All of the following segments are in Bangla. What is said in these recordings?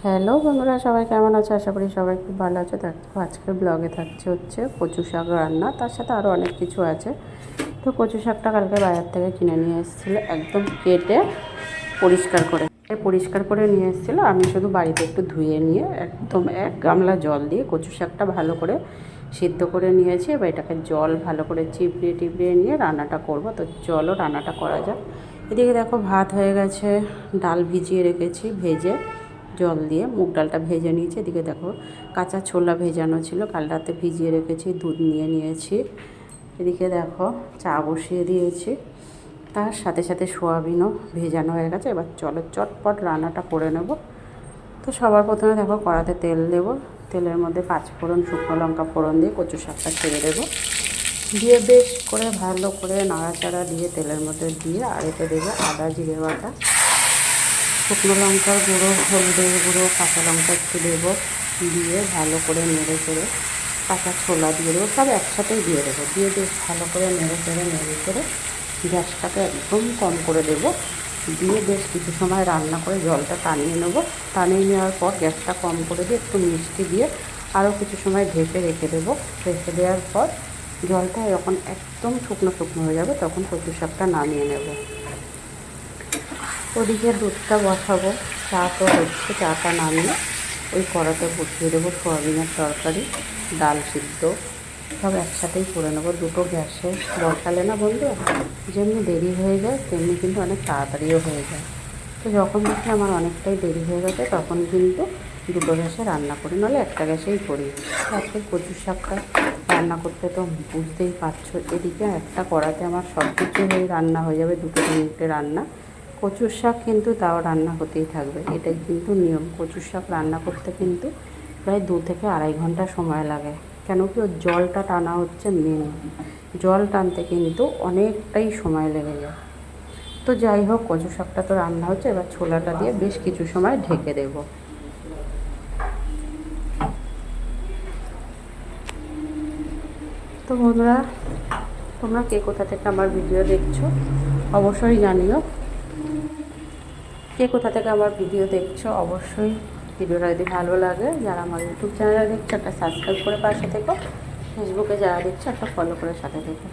হ্যালো বন্ধুরা, সবাই কেমন আছে? আশা করি সবাই খুব ভালো আছে। দেখো আজকের ব্লগে থাকছে হচ্ছে কচু শাক রান্না, তার সাথে আরও অনেক কিছু আছে। তো কচু শাকটা কালকে বাজার থেকে কিনে নিয়ে এসেছিলো, একদম কেটে পরিষ্কার করে নিয়ে এসেছিলো। আমি শুধু বাড়িতে একটু ধুয়ে নিয়ে একদম 1 গামলা জল দিয়ে কচু শাকটা ভালো করে সিদ্ধ করে নিয়েছি। এবার এটাকে জল ভালো করে চিপড়িয়ে নিয়ে রান্নাটা করব। তো চলো রান্নাটা করা যাক। এদিকে দেখো ভাত হয়ে গেছে, ডাল ভিজিয়ে রেখেছি, ভেজে জল দিয়ে মুগ ডালটা ভেজে নিয়েছি। এদিকে দেখো কাঁচা ছোলা ভেজানো ছিল, কাল রাতে ভিজিয়ে রেখেছি, দুধ নিয়ে নিয়েছি। এদিকে দেখো চা বসিয়ে দিয়েছি, তার সাথে সাথে সোয়াবিনও ভেজানো হয়ে গেছে। এবার চলো চটপট রান্নাটা করে নেব। তো সবার প্রথমে দেখো কড়াতে তেল দেব, তেলের মধ্যে 5 ফোড়ন, শুকনো লঙ্কা ফোড়ন দিয়ে কচু শাকটা ছেড়ে দেবো। দিয়ে বেশ করে ভালো করে নাড়াচাড়া দিয়ে তেলের মধ্যে দিয়ে আর এতে দেবো আদা জিরে বাটা, শুকনো লঙ্কার গুঁড়ো, হলুদের গুঁড়ো, কাঁচা লঙ্কা একটু দেবো, দিয়ে ভালো করে নেড়ে চেড়ে কাঁচা ছোলা দিয়ে দেবো, সব একসাথেই দিয়ে দেবো। দিয়ে বেশ ভালো করে নেড়ে চেড়ে গ্যাসটাকে একদম কম করে দেবো। দিয়ে বেশ কিছু সময় রান্না করে জলটা টানিয়ে নেবো। টানিয়ে নেওয়ার পর গ্যাসটা কম করে দিয়ে একটু মিষ্টি দিয়ে আরও কিছু সময় ঢেকে রেখে দেবো। রেখে দেওয়ার পর জলটা যখন একদম শুকনো হয়ে যাবে তখন কচু শাকটা নামিয়ে নেব। ওদিকে দুধটা বসাবো, চা তো হচ্ছে, চাটা নামিয়ে ওই কড়াতে বসিয়ে দেবো সোয়াবিনের তরকারি, ডাল সিদ্ধ সব একসাথেই করে নেবো। দুটো গ্যাসে বসালে না বন্ধু, যেমনি দেরি হয়ে যায় তেমনি কিন্তু অনেক তাড়াতাড়িও হয়ে যায়। তো যখন দেখি আমার অনেকটাই দেরি হয়ে গেছে তখন কিন্তু দুটো গ্যাসে রান্না করি, নাহলে একটা গ্যাসেই করি। আজকে কচু শাকটা রান্না করতে তো বুঝতেই পারছো, এদিকে একটা কড়াতে আমার সব কিছু হয়ে রান্না হয়ে যাবে, 2-3 মিনিটে রান্না। কচুর শাক কিন্তু তাও রান্না হতেই থাকবে, এটাই কিন্তু নিয়ম। কচুর শাক রান্না করতে কিন্তু প্রায় 2 থেকে 2.5 ঘন্টা সময় লাগে, কেন কি ওর জলটা টানা হচ্ছে মেন। জল টানতে কিন্তু অনেকটাই সময় লেগে যায়। তো যাই হোক, কচু শাকটা তো রান্না হচ্ছে, এবার ছোলাটা দিয়ে বেশ কিছু সময় ঢেকে দেব। তো বন্ধুরা, তোমরা কে কোথা থেকে আমার ভিডিও দেখছো অবশ্যই জানিও। কে কোথা থেকে আমার ভিডিও দেখছো অবশ্যই। ভিডিওটা যদি ভালো লাগে, যারা আমার ইউটিউব চ্যানেলে দেখছো একটা সাবস্ক্রাইব করে পাশে থেকো, ফেসবুকে যারা দেখছো একটা ফলো করে সাথে থেকো।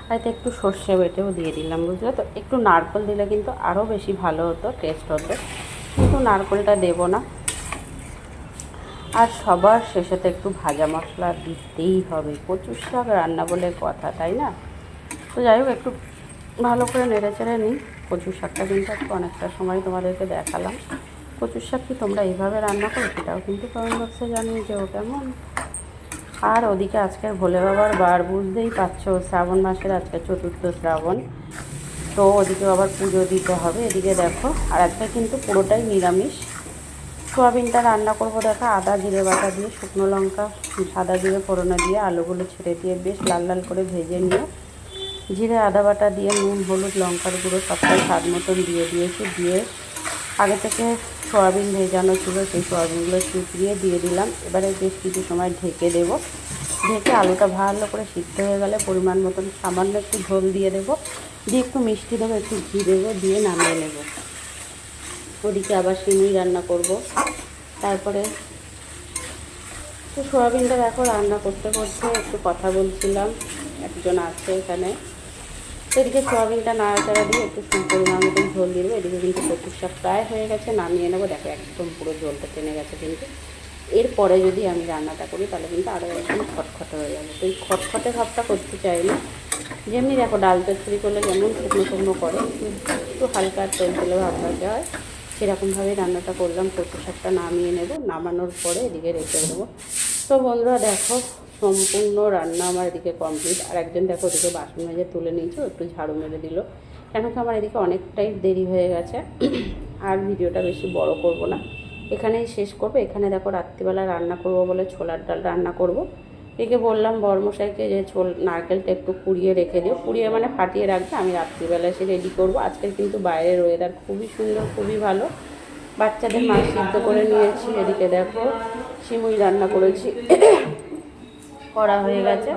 আর এতে একটু সর্ষে বেটেও দিয়ে দিলাম, বুঝলে তো। একটু নারকেল দিলে কিন্তু আরও বেশি ভালো হতো, টেস্ট হতো, কিন্তু নারকেলটা দেবো না। আর সবার শেষে তো একটু ভাজা মশলা দিতেই হবে, কচুর শাক রান্না বলে কথা, তাই না? তো যাই হোক, একটু ভালো করে নেড়ে চেড়ে নিই। কচুর শাকটা কিন্তু একটু অনেকটা সময় তোমাদেরকে দেখালাম। কচুর শাক কি তোমরা এইভাবে রান্না করো সেটাও কিন্তু কমেন্ট বক্সে জানিয়ে যেও কেমন। আর ওদিকে আজকের ভোলে বাবার বার, বুঝতেই পারছো, শ্রাবণ মাসের আজকে 4র্থ শ্রাবণ। তো ওদিকে আবার পুজো দিতে হবে। এদিকে দেখো, আর আজকে কিন্তু পুরোটাই নিরামিষ। সোয়াবিনটা রান্না করবো দেখো আদা জিরে বাটা দিয়ে, শুকনো লঙ্কা সাদা জিরে ফোড়নে দিয়ে, আলুগুলো ছেড়ে দিয়ে বেশ লাল লাল করে ভেজে নিয়ে জিরে আদা বাটা দিয়ে নুন হলুদ লঙ্কার গুঁড়ো সবটাই স্বাদ মতন দিয়ে দিয়েছি। দিয়ে আগে থেকে সোয়াবিন ভেজানো ছিল সেই সোয়াবিনগুলো চিপিয়ে দিয়ে দিলাম। এবারে বেশ কিছু সময় ঢেকে দেব। ঢেকে আলুটা ভালো করে সিদ্ধ হয়ে গেলে পরিমাণ মতন সামান্য একটু ঝোল দিয়ে দেবো, দিয়ে একটু মিষ্টি দেবো, একটু ঘি দেবো, দিয়ে নামিয়ে নেব। ওদিকে আবার সিমুই রান্না করব। তারপরে তো সোয়াবিনটা দেখো রান্না করতে করতে একটু কথা বলছিলাম, একজন আছে এখানে। এদিকে সোয়াবিনটা নাড়াচাড়া দিয়ে একটু পরিমাণ মতন ঝোল দিয়ে দেবো। এদিকে কিন্তু কচুর শাক প্রায় হয়ে গেছে, নামিয়ে নেবো। দেখো একদম পুরো ঝোলটা টেনে গেছে। কিন্তু এরপরে যদি আমি রান্নাটা করি তাহলে কিন্তু আরও একদম খটখটে হয়ে যাবে। তো এই খটখটে ভাবটা করতে চাইনি, যেমনি দেখো ডাল চচ্চড়ি করলে যেমন শুকনো করে একটু হালকা তেলে ভাব ভাজা হয়, সেরকমভাবেই রান্নাটা করলাম। কচু শাকটা নামিয়ে নেব, নামানোর পরে এদিকে রেখে দেবো। তো বন্ধুরা দেখো, সম্পূর্ণ রান্না আমার এদিকে কমপ্লিট। আর একজন দেখো ওদিকে বাসন মেজে তুলে নিয়েছে, একটু ঝাড়ু মেরে দিল, কেন কি আমার এদিকে অনেকটাই দেরি হয়ে গেছে। আর ভিডিওটা বেশি বড় করব না, এখানেই শেষ করবো। এখানে দেখো রাত্রিবেলা রান্না করব বলে ছোলার ডাল রান্না করব। একে বললাম বরমশাইকে যে নারকেলটা একটু কুড়িয়ে রেখে দিও, কুড়িয়ে মানে ফাটিয়ে রাখবে, আমি রাত্রিবেলা এসে রেডি করবো। আজকের কিন্তু বাইরের ওয়েদার খুবই সুন্দর, খুবই ভালো। বাচ্চাদের মাছ সিদ্ধ করে নিয়েছি। এদিকে দেখো সিমুই রান্না করেছি, করা হয়ে গেছে।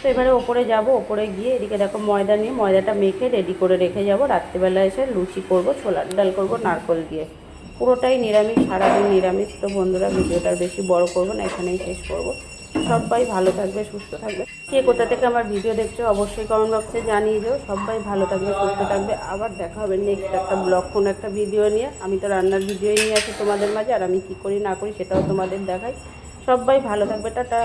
তো এবারে ওপরে যাব, ওপরে গিয়ে এদিকে দেখো ময়দা নিয়ে ময়দাটা মেখে রেডি করে রেখে যাব। রাত্রিবেলা এসে লুচি করব, ছোলার ডাল করব নারকেল দিয়ে। পুরোটাই নিরামিষ, সারাদিন নিরামিষ। তো বন্ধুরা ভিডিওটা বেশি বড় করব না, এখানেই শেষ করব। সবাই ভালো থাকবে, সুস্থ থাকবে। কে কোথা থেকে আমার ভিডিও দেখছো অবশ্যই কমেন্ট বক্সে জানিয়ে যাও। সবাই ভালো থাকবে, সুস্থ থাকবে। আবার দেখা হবে নেক্সট একটা ব্লগ, কোনো একটা ভিডিও নিয়ে। আমি তো রান্নার ভিডিওই নিয়ে আসি তোমাদের মাঝে, আর আমি কী করি না করি সেটাও তোমাদের দেখাই। সবাই ভালো থাকবে, টাটা।